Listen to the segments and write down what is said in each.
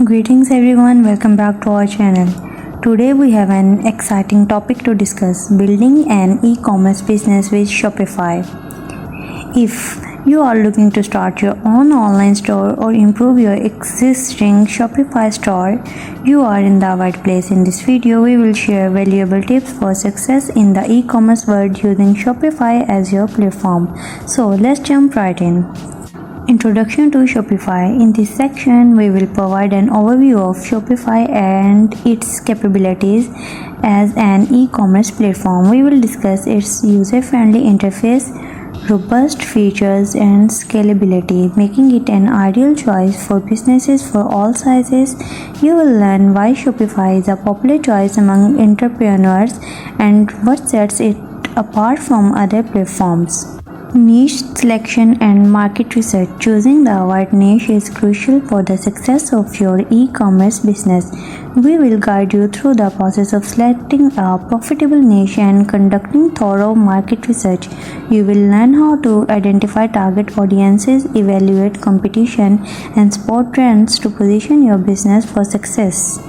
Greetings everyone, welcome back to our channel. Today we have an exciting topic to discuss: building an e-commerce business with Shopify. If you are looking to start your own online store or improve your existing Shopify store, you are in the right place. In this video, we will share valuable tips for success in the e-commerce world using Shopify as your platform. So let's jump right in. Introduction to Shopify. In this section, we will provide an overview of Shopify and its capabilities as an e-commerce platform. We will discuss its user-friendly interface, robust features, and scalability, making it an ideal choice for businesses for all sizes. You will learn why Shopify is a popular choice among entrepreneurs and what sets it apart from other platforms. Niche selection and market research. Choosing the right niche is crucial for the success of your e-commerce business. We will guide you through the process of selecting a profitable niche and conducting thorough market research. You will learn how to identify target audiences, evaluate competition, and spot trends to position your business for success.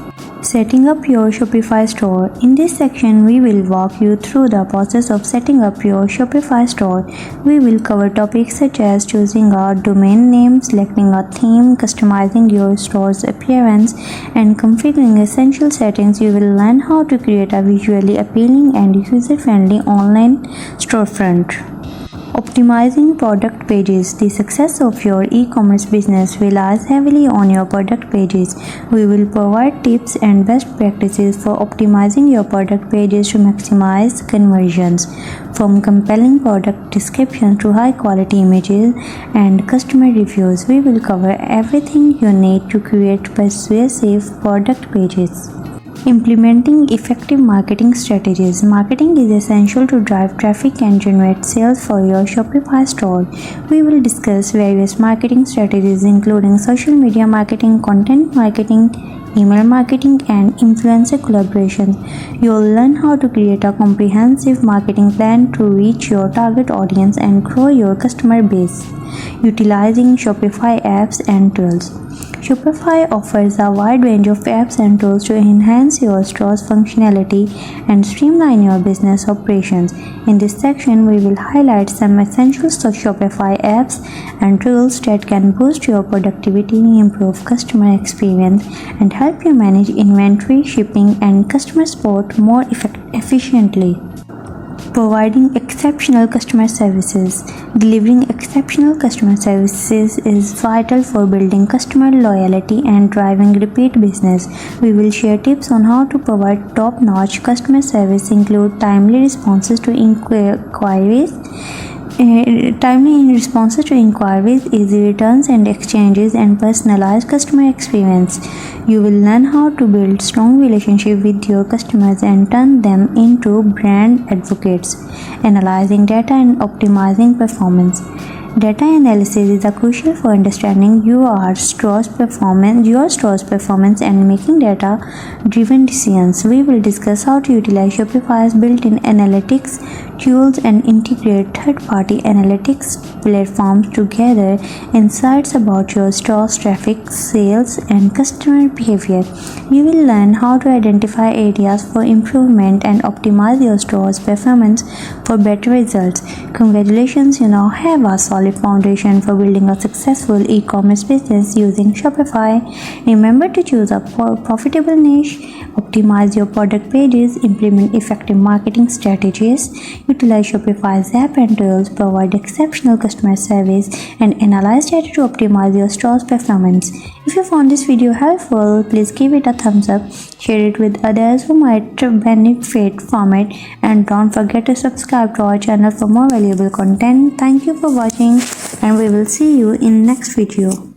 Setting up your Shopify store. In this section, we will walk you through the process of setting up your Shopify store. We will cover topics such as choosing a domain name, selecting a theme, customizing your store's appearance, and configuring essential settings. You will learn how to create a visually appealing and user-friendly online storefront. Optimizing product pages. The success of your e-commerce business relies heavily on your product pages. We will provide tips and best practices for optimizing your product pages to maximize conversions. From compelling product descriptions to high-quality images and customer reviews, we will cover everything you need to create persuasive product pages. Implementing effective marketing strategies. Marketing is essential to drive traffic and generate sales for your Shopify store. We will discuss various marketing strategies including social media marketing, content marketing, email marketing, and influencer collaborations. You'll learn how to create a comprehensive marketing plan to reach your target audience and grow your customer base. Utilizing Shopify apps and tools. Shopify offers a wide range of apps and tools to enhance your store's functionality and streamline your business operations. In this section, we will highlight some essential Shopify apps and tools that can boost your productivity, improve customer experience, and help you manage inventory, shipping, and customer support more efficiently. Providing exceptional customer services. Delivering exceptional customer services is vital for building customer loyalty and driving repeat business. We will share tips on how to provide top-notch customer service, include timely responses to inquiries, easy returns and exchanges, and personalized customer experience. You will learn how to build strong relationships with your customers and turn them into brand advocates. Analyzing data and optimizing performance. Data analysis is crucial for understanding your store's performance and making data-driven decisions. We will discuss how to utilize Shopify's built-in analytics tools and integrate third-party analytics platforms to gather insights about your store's traffic, sales, and customer behavior. You will learn how to identify areas for improvement and optimize your store's performance for better results. Congratulations, you now have a solid foundation for building a successful e-commerce business using Shopify. Remember to choose a profitable niche, optimize your product pages, implement effective marketing strategies, utilize Shopify's app and tools, provide exceptional customer service, and analyze data to optimize your store's performance. If you found this video helpful, please give it a thumbs up, share it with others who might benefit from it, and don't forget to subscribe to our channel for more valuable content. Thank you for watching, and we will see you in next video.